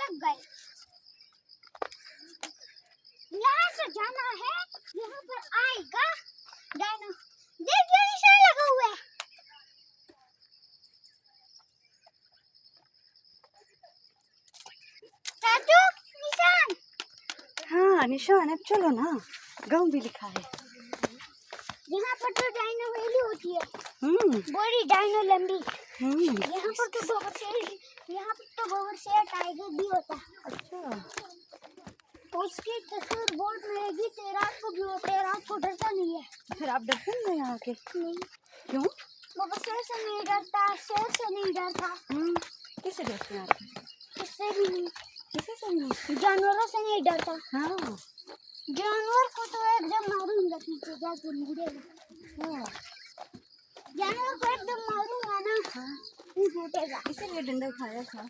भाग गए। यहाँ से जाना है, यहाँ पर आएगा डायनो। देखिए निशान लगा हुआ है। चाचू निशान। हाँ निशान है, चलो ना, गाँव भी लिखा है। यहाँ पर तो डायनो वैली होती है, बड़ी डायनो लंबी। यहाँ पर तो गोबर से टाइगर भी होता है। अच्छा, उसकी तस्वीर बोर्ड में रहेगी, रात को भी होते हैं, रात को डरता नहीं है। फिर आप डरते नहीं यहाँ के? नहीं। क्यों? वो शेर से नहीं डरता, शेर से नहीं डरता। किससे डरते हैं आप? किससे भी नहीं। किसी से नहीं? जानवरों से नहीं डरता। हाँ, जानवर को तो एकदम मारूंगा पीछे जाके मुड़ेगा। जानवर को एकदम मारूंगा ना, नहीं फूटेगा। इसीलिए डंडा खाया था।